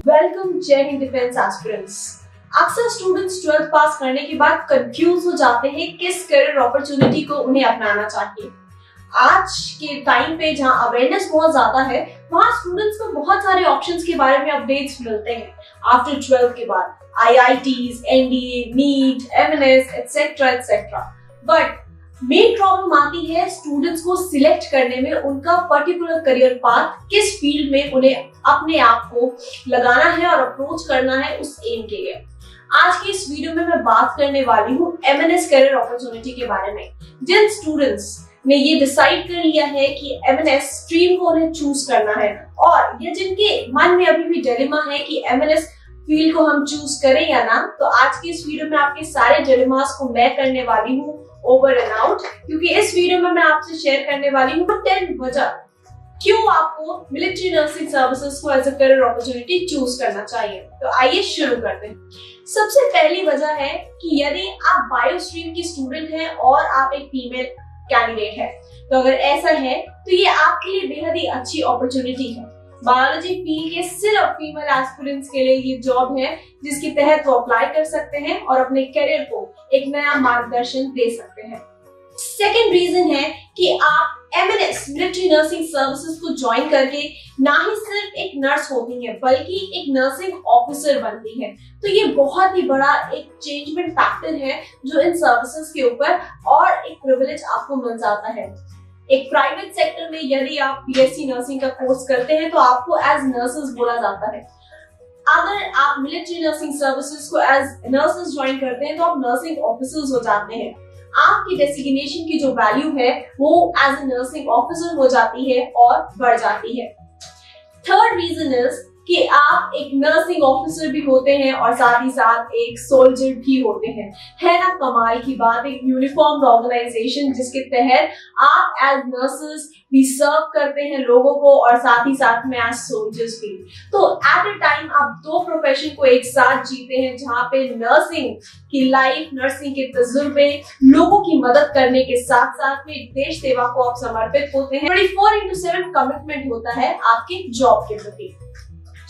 Welcome जय Hind defence aspirants. अक्सर students 12th पास करने के बाद कंफ्यूज हो जाते हैं किस करियर अपॉर्चुनिटी को उन्हें अपनाना चाहिए। आज के टाइम पे जहां अवेयरनेस बहुत ज्यादा है, वहां स्टूडेंट्स को बहुत सारे ऑप्शंस के बारे में अपडेट्स मिलते हैं। आफ्टर 12th के बाद IITs, NDA, NEET, MNS, etc. etc. But main problem आती है स्टूडेंट्स को सिलेक्ट करने में, उनका पर्टिकुलर करियर पाथ किस फील्ड में उन्हें अपने आप को लगाना है और अप्रोच करना है उस एम के लिए। आज की इस वीडियो में मैं बात करने वाली हूँ MNS करियर अपॉर्चुनिटी के बारे में। जिन स्टूडेंट्स ने ये डिसाइड कर लिया है कि MNS स्ट्रीम को उन्हें चूज करना है, और ये जिनके मन में अभी भी डिलेमा है कि MNS फील्ड को हम चूज करें या ना, तो आज की इस वीडियो में आपके सारे डिलेमास को मैं करने वाली हूँ ओवर एंड आउट, क्योंकि इस वीडियो में मैं आपसे शेयर करने वाली हूँ 10 वजह क्यों आपको मिलिट्री नर्सिंग सर्विसेज को as a career opportunity choose करना चाहिए। तो आइए शुरू करते हैं। सबसे पहली वजह है कि यदि आप बायो स्ट्रीम की स्टूडेंट हैं और आप एक फीमेल कैंडिडेट है, तो अगर ऐसा है तो ये आपके लिए बेहद ही अच्छी अपॉर्चुनिटी है। बायोलॉजी फील्ड के सिर्फ फीमेल एस्पिरेंट्स के लिए ये जॉब है जिसके तहत वो अप्लाई कर सकते हैं और अपने करियर को एक नया मार्गदर्शन दे सकते हैं। सेकेंड रीजन है कि आप MNS मिलिट्री नर्सिंग सर्विसेज को ज्वाइन करके ना ही सिर्फ एक नर्स होती है बल्कि एक नर्सिंग ऑफिसर बनती है। तो ये बहुत ही बड़ा एक चेंजमेंट फैक्टर है जो इन सर्विसेज के ऊपर और एक प्रिविलेज आपको मिल जाता है। एक प्राइवेट सेक्टर में यदि आप BSc नर्सिंग का कोर्स करते हैं तो आपको एज नर्सेस बोला जाता है। अगर आप मिलिट्री नर्सिंग सर्विसेज को एज नर्सेस ज्वाइन करते हैं तो आप नर्सिंग ऑफिसर्स हो जाते हैं। आपकी डेसिग्नेशन की जो वैल्यू है वो एज ए नर्सिंग ऑफिसर हो जाती है और बढ़ जाती है। थर्ड रीजन इज कि आप एक नर्सिंग ऑफिसर भी होते हैं और साथ ही साथ एक सोल्जर भी होते हैं। है ना कमाल की बात, एक यूनिफॉर्म्ड ऑर्गेनाइजेशन जिसके तहत आप एज नर्सेस भी सर्व करते हैं लोगों को और साथ ही साथ में एज सोल्जर्स भी। तो एट अ टाइम आप दो प्रोफेशन को एक साथ जीते हैं, जहां पे नर्सिंग की लाइफ, नर्सिंग के तजुर्बे, लोगों की मदद करने के साथ साथ में देश सेवा को आप समर्पित होते हैं। 24/7 कमिटमेंट होता है आपके जॉब के प्रति।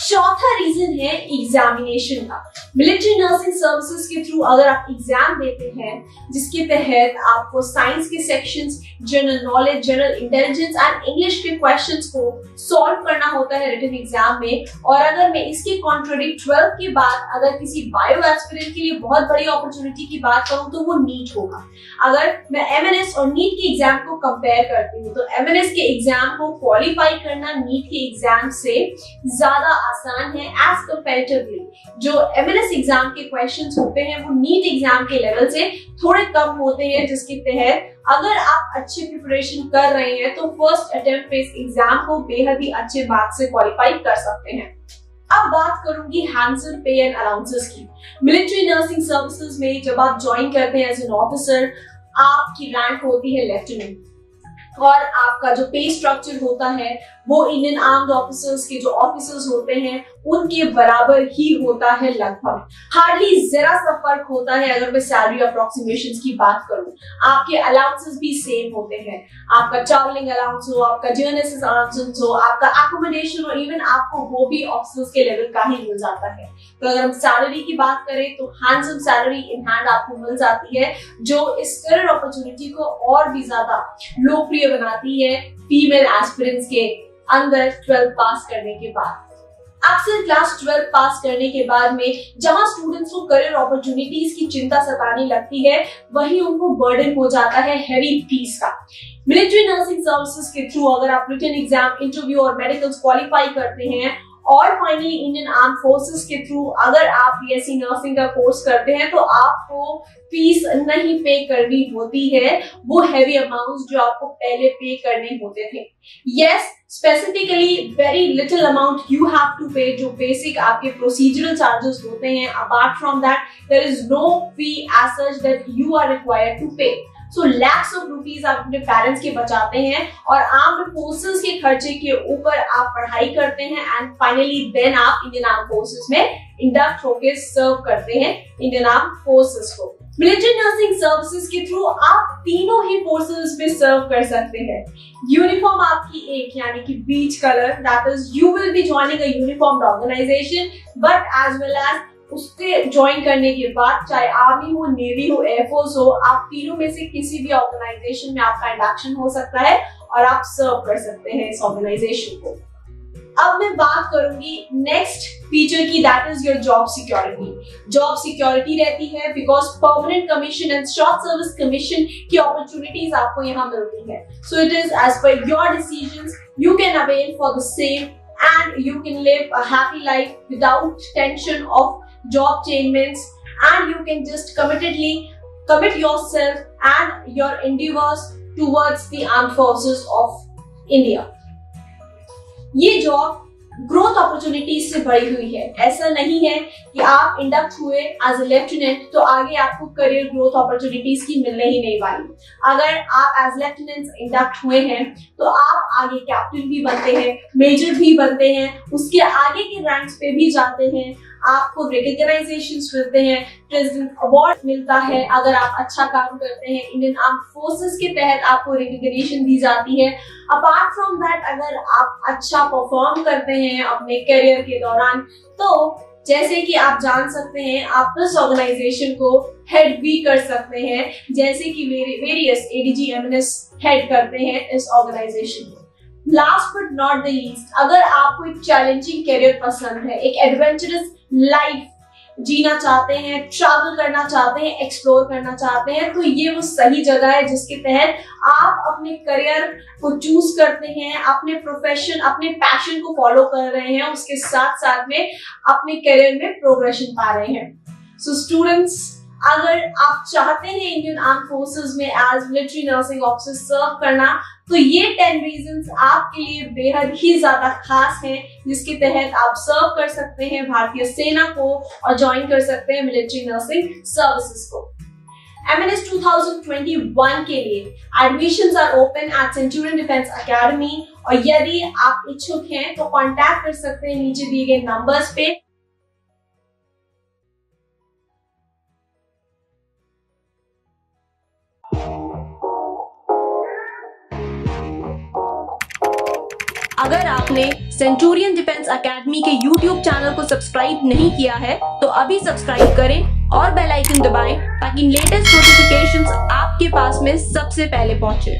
चौथा रीजन है एग्जामिनेशन का। मिलिट्री नर्सिंग सर्विसेज के थ्रू अगर आप एग्जाम देते हैं जिसके तहत आपको साइंस के sections, general knowledge, general intelligence and English के क्वेश्चंस को सॉल्व करना होता है रिटन एग्जाम में, और अगर मैं इसके कॉन्ट्ररी 12th के बाद अगर किसी बायो एस्पिरेंट के लिए बहुत बड़ी अपॉर्चुनिटी की बात करूं तो वो नीट होगा। अगर मैं MNS और नीट के एग्जाम को कंपेयर करती हूँ तो MNS के एग्जाम को क्वालिफाई करना नीट के एग्जाम से ज्यादा आसान है एज कंपैरेटिवली। जो MNS एग्जाम के क्वेश्चंस होते हैं वो नीट एग्जाम के लेवल से थोड़े कम होते हैं, जिसके तहत अगर आप अच्छी प्रिपरेशन कर रहे हैं तो फर्स्ट अटेम्प्ट पे इस एग्जाम को बेहद ही अच्छे मार्क्स से क्वालिफाई कर सकते हैं। अब बात करूंगी हैंडसम पे एंड अलाउंसेस की। मिलिट्री नर्सिंग सर्विसेज में जब आप ज्वाइन करते हैं एज एन ऑफिसर, आपकी रैंक होती है लेफ्टिनेंट, और आपका जो पे स्ट्रक्चर होता है वो इंडियन आर्म्ड ऑफिसर्स के जो ऑफिसर्स होते हैं उनके बराबर ही होता है लगभग। हार्डली जरा सा फर्क होता है अगर मैं सैलरी अप्रोक्सीमेशंस की बात करूं। आपके अलाउंसेस भी सेम होते हैं। आपका ट्रैवलिंग अलाउंस हो, आपका जर्नलिस्ट अलाउंस हो, आपका अकोमोडेशन हो, इवन आपको वो भी ऑफिसर्स के लेवल का ही मिल जाता है। तो अगर हम सैलरी की बात करें तो हैंडसम सैलरी इन हैंड आपको मिल जाती है, जो इस करियर अपॉर्चुनिटी को और भी ज्यादा लोकप्रिय बनाती है फीमेल एस्पिरेंट्स के अंदर 12th पास करने के बाद। अक्सर क्लास 12 पास करने के बाद में जहां स्टूडेंट्स को करियर अपॉर्चुनिटीज की चिंता सताने लगती है, वहीं उनको बर्डन हो जाता है हैवी फीस का। मिलिट्री नर्सिंग सर्विसेज के थ्रू अगर आप रिटन एग्जाम, इंटरव्यू और मेडिकल्स क्वालिफाई करते हैं और फाइनली इंडियन आर्म फोर्सेस के थ्रू अगर आप BSc नर्सिंग का कोर्स करते हैं तो आपको फीस नहीं पे करनी होती है, वो हैवी अमाउंट्स जो आपको पहले पे करने होते थे। Yes, specifically very little amount you have to pay, जो बेसिक आपके प्रोसीजरल चार्जेस होते हैं। Apart from that there is no fee as such that you are required to pay. So lakhs of rupees आप अपने पेरेंट्स के बचाते हैं और आर्म्ड फोर्सेस के खर्चे के ऊपर आप पढ़ाई करते हैं एंड फाइनली देन आप इंडियन आर्म फोर्सेस में इंडक्ट होकर सर्व करते हैं इंडियन आर्म फोर्सेस को। मिलिट्री नर्सिंग सर्विसेज के थ्रू आप तीनों ही फोर्सेस में सर्व कर सकते हैं। यूनिफॉर्म आपकी एक यानी कि बीच colour, that is you will be joining a uniformed organisation, but as well as उसके ज्वाइन करने के बाद चाहे आर्मी हो, नेवी हो, एयरफोर्स हो, आप तीनों में से किसी भी ऑर्गेनाइजेशन में आपका इंडक्शन हो सकता है और आप सर्व कर सकते हैं इस ऑर्गेनाइजेशन को। अब मैं बात करूंगी नेक्स्ट फीचर की, that is your job security. Job security रहती है because permanent commission and short service commission की अपॉर्चुनिटीज आपको यहाँ मिलती है। So it is as per your decisions, you can avail for the same and you can live a happy life without tension of job changements, and you can just commit yourself and your endeavors towards the armed forces of India. ये job growth opportunities से भरी हुई है। ऐसा नहीं है कि आप इंडक्ट हुए एज ए लेफ्टिनेंट तो आगे आपको करियर ग्रोथ अपॉर्चुनिटीज की मिलने ही नहीं वाली। अगर आप एज लेफ्टिनेंट इंडक्ट हुए हैं तो आप आगे कैप्टन भी बनते हैं, मेजर भी बनते हैं, उसके आगे के रैंक्स पे भी जाते हैं, आपको रिकॉग्नाइजेशंस मिलते हैं, प्रेसिडेंट अवार्ड मिलता है अगर आप अच्छा काम करते हैं। इंडियन आर्म फोर्सेस के तहत आपको रिकॉग्निशन दी जाती है। अपार्ट फ्रॉम दैट, अगर आप अच्छा परफॉर्म करते हैं अपने करियर के दौरान तो जैसे कि आप जान सकते हैं आप इस ऑर्गेनाइजेशन को हेड भी कर सकते हैं, जैसे कि वेरियस एडीजी एमएनएस हेड करते हैं इस ऑर्गेनाइजेशन को। Last but not the least, अगर आपको एक चैलेंजिंग करियर पसंद है, एक एडवेंचरस लाइफ जीना चाहते हैं, ट्रैवल करना चाहते हैं, एक्सप्लोर करना चाहते हैं, तो ये वो सही जगह है जिसके तहत आप अपने करियर को चूज करते हैं, अपने प्रोफेशन, अपने पैशन को फॉलो कर रहे हैं, उसके साथ साथ में अपने करियर में प्रोग्रेशन पा रहे हैं। सो स्टूडेंट्स, अगर आप चाहते हैं इंडियन आर्म फोर्सेस में एज मिलिट्री नर्सिंग ऑफिसर सर्व करना तो ये 10 रीजंस आपके लिए बेहद ही ज्यादा खास हैं जिसके तहत आप सर्व कर सकते हैं भारतीय सेना को और ज्वाइन कर सकते हैं मिलिट्री नर्सिंग सर्विसेज को। MNS 2021 के लिए admissions are open at Centurion Defence Academy और यदि आप इच्छुक हैं तो कांटेक्ट कर सकते हैं नीचे दिए गए नंबर्स पे। अगर आपने सेंचुरियन डिफेंस अकेडमी के YouTube चैनल को सब्सक्राइब नहीं किया है तो अभी सब्सक्राइब करें और बेल आइकन दबाएं ताकि लेटेस्ट नोटिफिकेशंस आपके पास में सबसे पहले पहुंचे।